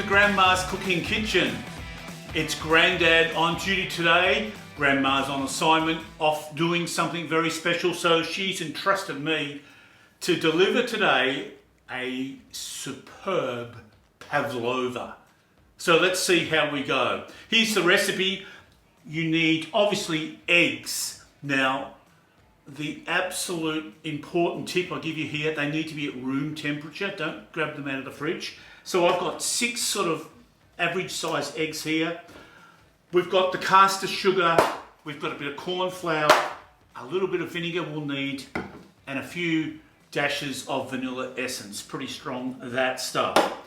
Grandma's Cooking Kitchen. It's Grandad on duty today. Grandma's on assignment, off doing something very special, so she's entrusted me to deliver today a superb Pavlova. So let's see how we go. Here's the recipe. You need, obviously, eggs. Now, the absolute important tip I give you here, they need to be at room temperature. Don't grab them out of the fridge. So I've got 6 sort of average size eggs here. We've got the caster sugar, we've got a bit of corn flour, a little bit of vinegar we'll need, and a few dashes of vanilla essence. Pretty strong, that stuff.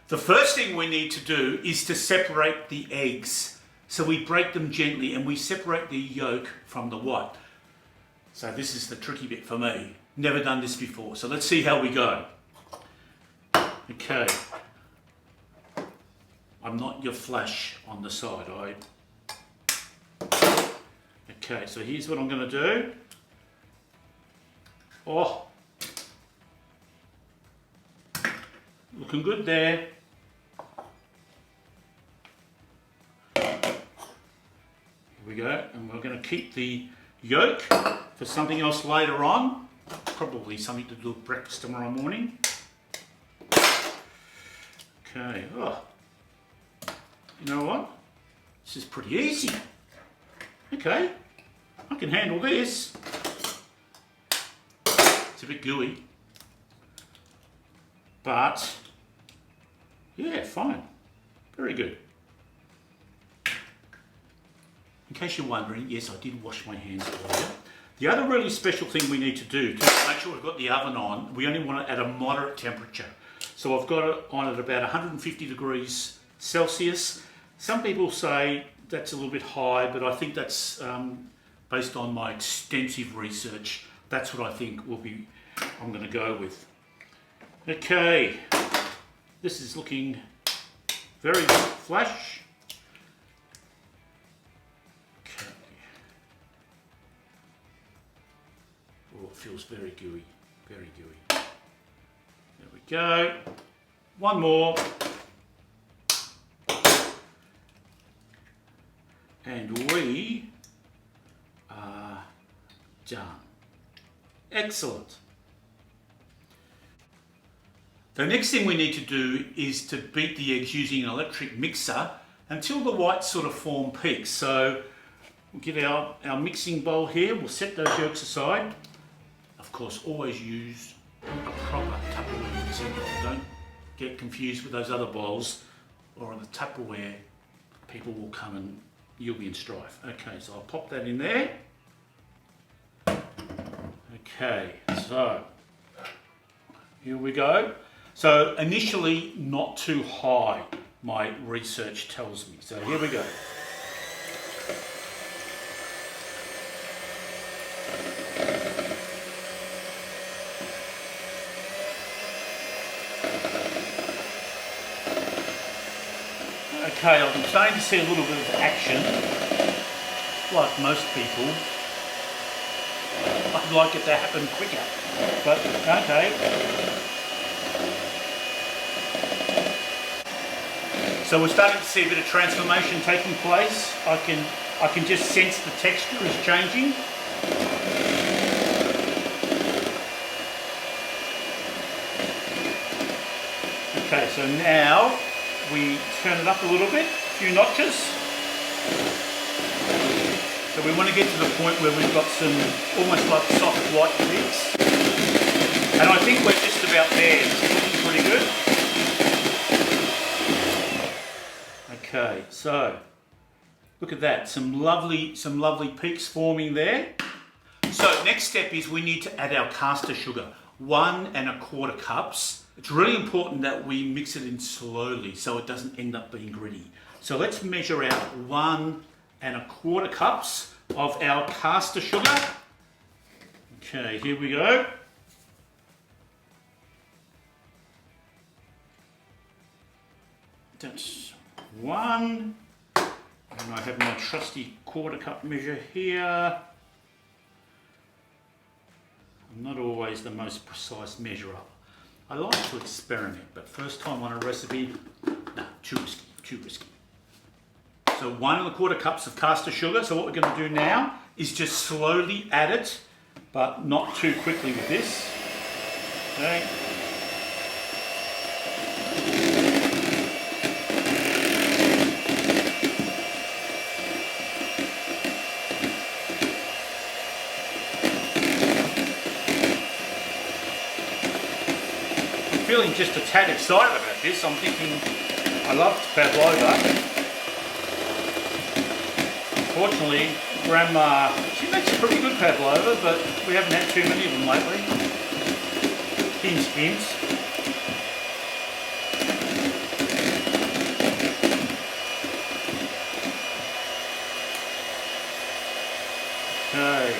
The first thing we need to do is to separate the eggs. So we break them gently and we separate the yolk from the white. So this is the tricky bit for me. Never done this before, so let's see how we go. Okay. I'm not your flash on the side. Okay, so here's what I'm going to do. Oh, looking good there. Here we go, and we're going to keep the yolk for something else later on. Probably something to do with breakfast tomorrow morning. Okay, oh, you know what? This is pretty easy. Okay, I can handle this. It's a bit gooey, but yeah, fine. Very good. In case you're wondering, yes, I did wash my hands earlier. The other really special thing we need to do to make sure we've got the oven on, we only want it at a moderate temperature. So I've got it on at about 150 degrees Celsius. Some people say that's a little bit high, but I think that's based on my extensive research. That's what I think I'm going to go with. Okay, this is looking very flash. Okay. Oh, it feels very gooey, very gooey. There we go. One more. And we are done. Excellent. The next thing we need to do is to beat the eggs using an electric mixer until the whites sort of form peaks. So we'll get our mixing bowl here. We'll set those yolks aside. Of course, always use a proper Tupperware mixing bowl. Don't get confused with those other bowls, or on the Tupperware, people will come and you'll be in strife. Okay, so I'll pop that in there. Okay, so here we go. So initially not too high, my research tells me. So here we go. Okay, I'm starting to see a little bit of action, like most people. I'd like it to happen quicker, but okay. So we're starting to see a bit of transformation taking place. I can just sense the texture is changing. Okay, so now we turn it up a little bit, a few notches. So we want to get to the point where we've got some almost like soft white peaks. And I think we're just about there. It's looking pretty good. Okay, so look at that. Some lovely peaks forming there. So next step is we need to add our caster sugar, 1 1/4 cups. It's really important that we mix it in slowly so it doesn't end up being gritty. So let's measure out 1 1/4 cups of our caster sugar. Okay, here we go. That's 1. And I have my trusty 1/4 cup measure here. I'm not always the most precise measurer. I like to experiment, but first time on a recipe, too risky, too risky. So 1¼ cups of caster sugar. So what we're going to do now is just slowly add it, but not too quickly with this. Okay. I'm feeling just a tad excited about this. I'm thinking I love Pavlova. Unfortunately, Grandma, she makes a pretty good Pavlova, but we haven't had too many of them lately. Hint, hint. Okay.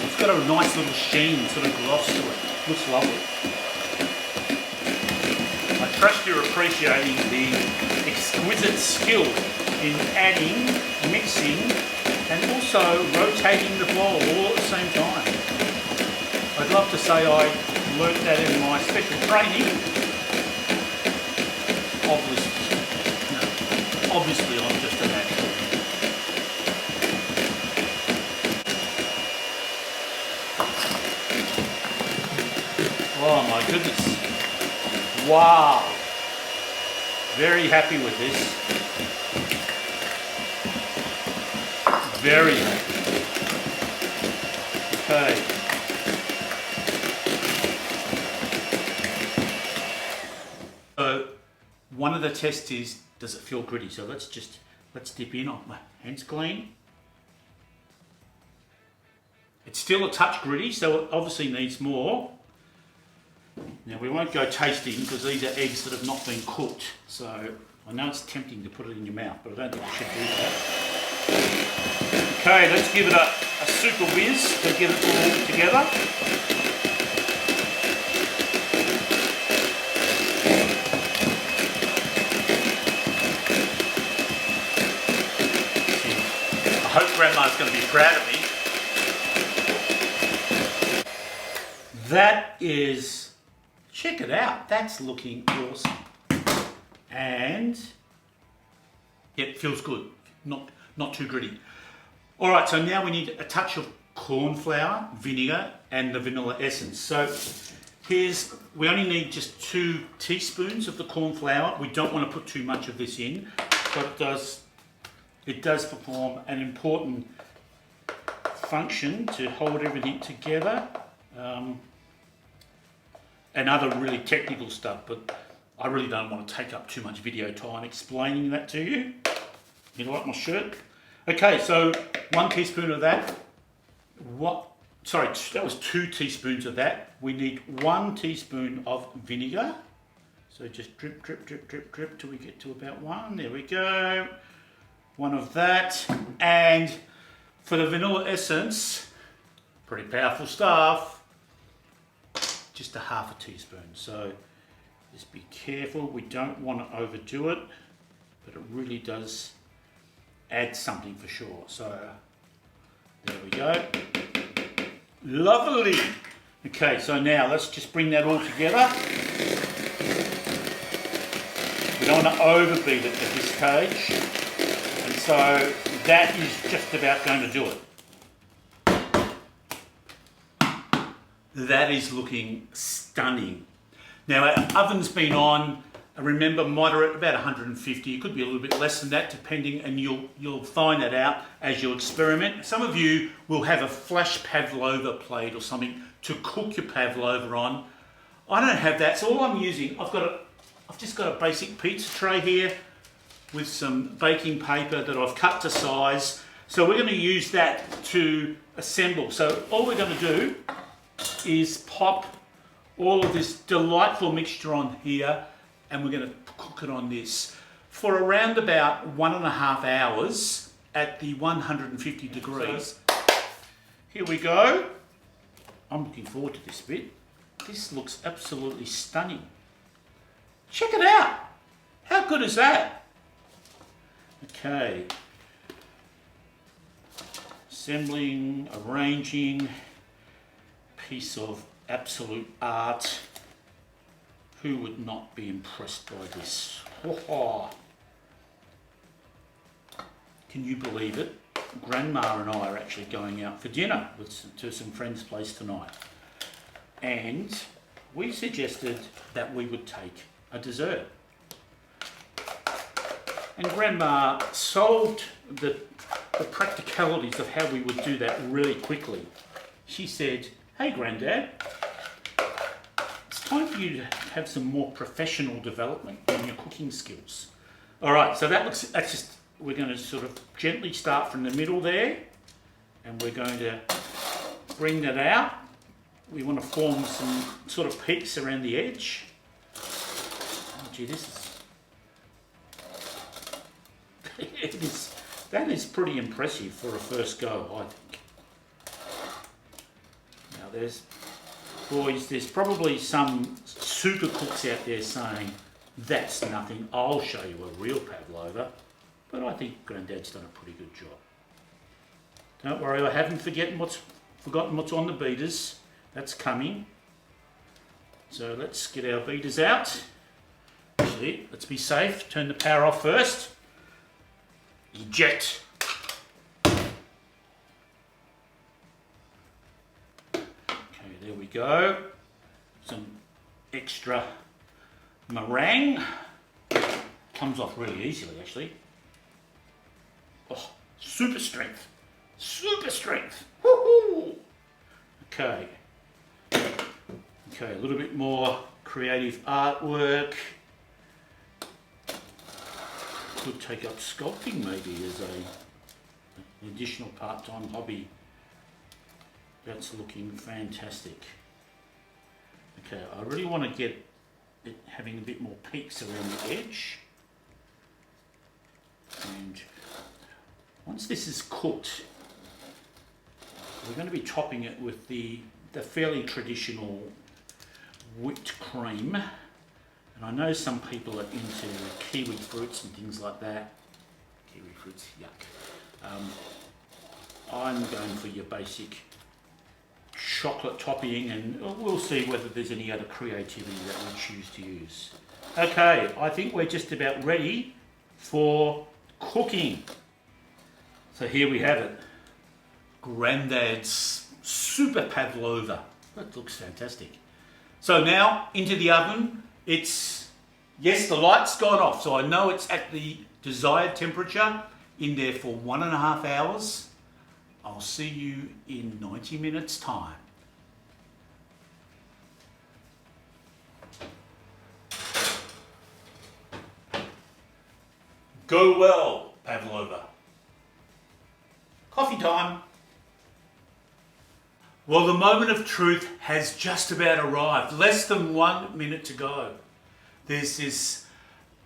It's got a nice little sheen, sort of gloss to it. Looks lovely. I trust you're appreciating the exquisite skill in adding, mixing, and also rotating the bowl all at the same time. I'd love to say I learnt that in my special training. Obviously I'm just a natural. Oh my goodness. Wow. Very happy with this. Very happy. Okay. So one of the tests is, does it feel gritty? So let's dip in. My hands clean. It's still a touch gritty, so it obviously needs more. Now we won't go tasting because these are eggs that have not been cooked. So I know it's tempting to put it in your mouth, but I don't think you should do that. Okay, let's give it a super whiz to get it all together. I hope Grandma's going to be proud of me. That is... Check it out, that's looking awesome. And it feels good, not too gritty. All right, so now we need a touch of cornflour, vinegar, and the vanilla essence. So we only need just 2 teaspoons of the cornflour. We don't want to put too much of this in, but it does perform an important function to hold everything together. And other really technical stuff, but I really don't want to take up too much video time explaining that to you. You like my shirt? Okay, so 1 teaspoon of that. Sorry, that was 2 teaspoons of that. We need 1 teaspoon of vinegar. So just drip, drip, drip, drip, drip till we get to about 1. There we go. 1 of that. And for the vanilla essence, pretty powerful stuff. Just a ½ teaspoon. So just be careful. We don't want to overdo it, but it really does add something for sure. So there we go. Lovely. Okay, so now let's just bring that all together. We don't want to overbeat it at this stage. And so that is just about going to do it. That is looking stunning. Now our oven's been on, remember, moderate, about 150. It could be a little bit less than that depending, and you'll find that out as you experiment. Some of you will have a flash Pavlova plate or something to cook your Pavlova on. I don't have that, so all I'm using, I've just got a basic pizza tray here with some baking paper that I've cut to size. So we're going to use that to assemble. So all we're going to do is pop all of this delightful mixture on here, and we're going to cook it on this for around about 1.5 hours at the 150 degrees. So, here we go. I'm looking forward to this bit. This looks absolutely stunning. Check it out. How good is that? Okay. Assembling, arranging. Piece of absolute art. Who would not be impressed by this? Oh, can you believe it? Grandma and I are actually going out for dinner to some friends' place tonight. And we suggested that we would take a dessert. And Grandma solved the practicalities of how we would do that really quickly. She said, "Hey Grandad, it's time for you to have some more professional development in your cooking skills." All right, so we're going to sort of gently start from the middle there, and we're going to bring that out. We want to form some sort of peaks around the edge. Oh gee, that is pretty impressive for a first go, I think. Now there's probably some super cooks out there saying, "That's nothing, I'll show you a real Pavlova." But I think Granddad's done a pretty good job. Don't worry, I haven't forgotten what's on the beaters. That's coming. So let's get our beaters out. Actually, let's be safe. Turn the power off first. Eject. Okay, there we go. Some extra meringue. Comes off really easily, actually. Oh, super strength. Super strength. Woohoo! Okay. Okay, a little bit more creative artwork. Could take up sculpting maybe as an additional part-time hobby. That's looking fantastic. Okay, I really want to get it having a bit more peaks around the edge. And once this is cooked, we're going to be topping it with the fairly traditional whipped cream. And I know some people are into kiwi fruits and things like that. Kiwi fruits, yuck. I'm going for your basic chocolate topping, and we'll see whether there's any other creativity that we choose to use. Okay, I think we're just about ready for cooking. So here we have it. Granddad's Super Pavlova. That looks fantastic. So now into the oven. Yes, the light's gone off, so I know it's at the desired temperature. In there for 1.5 hours. I'll see you in 90 minutes time. Go well, Pavlova. Coffee time. Well, the moment of truth has just about arrived. Less than 1 minute to go. There's this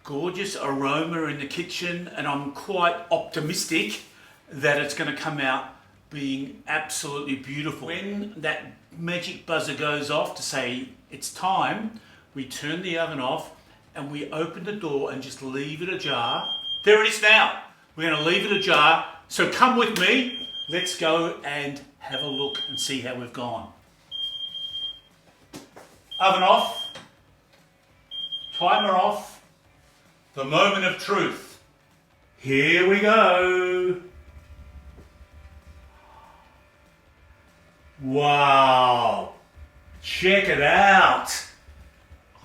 gorgeous aroma in the kitchen, and I'm quite optimistic that it's going to come out being absolutely beautiful. When that magic buzzer goes off to say it's time, we turn the oven off and we open the door and just leave it ajar. There it is now. We're going to leave it ajar. So come with me. Let's go and have a look and see how we've gone. Oven off. Timer off. The moment of truth. Here we go. Wow. Check it out.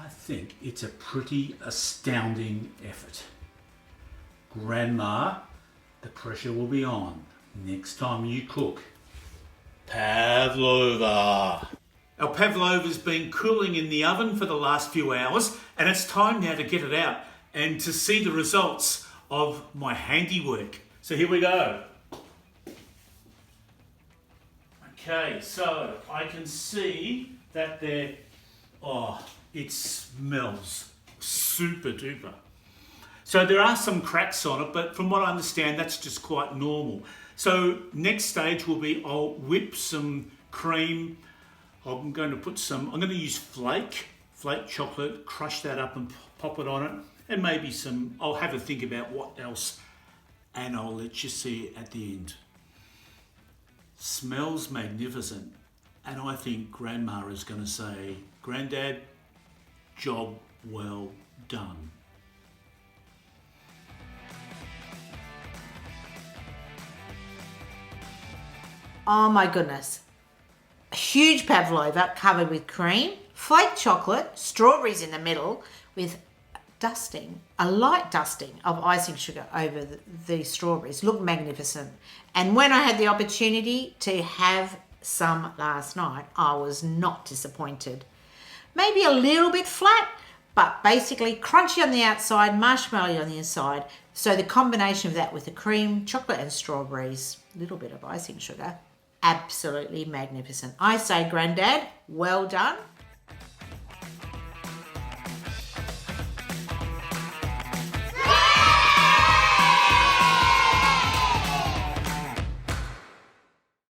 I think it's a pretty astounding effort. Grandma, the pressure will be on next time you cook Pavlova. Our Pavlova's been cooling in the oven for the last few hours, and it's time now to get it out and to see the results of my handiwork. So here we go. Okay, so I can see that it smells super duper. So there are some cracks on it, but from what I understand, that's just quite normal. So next stage will be I'll whip some cream. I'm going to use flake chocolate, crush that up and pop it on it, and maybe I'll have a think about what else, and I'll let you see it at the end. Smells magnificent, and I think Grandma is going to say, "Granddad, Job well done. Oh my goodness. A huge pavlova covered with cream, flake chocolate, strawberries in the middle with a light dusting of icing sugar over the strawberries. Looked magnificent. And when I had the opportunity to have some last night, I was not disappointed. Maybe a little bit flat, but basically crunchy on the outside, marshmallow on the inside. So the combination of that with the cream, chocolate and strawberries, a little bit of icing sugar, absolutely magnificent. I say, Grandad, well done.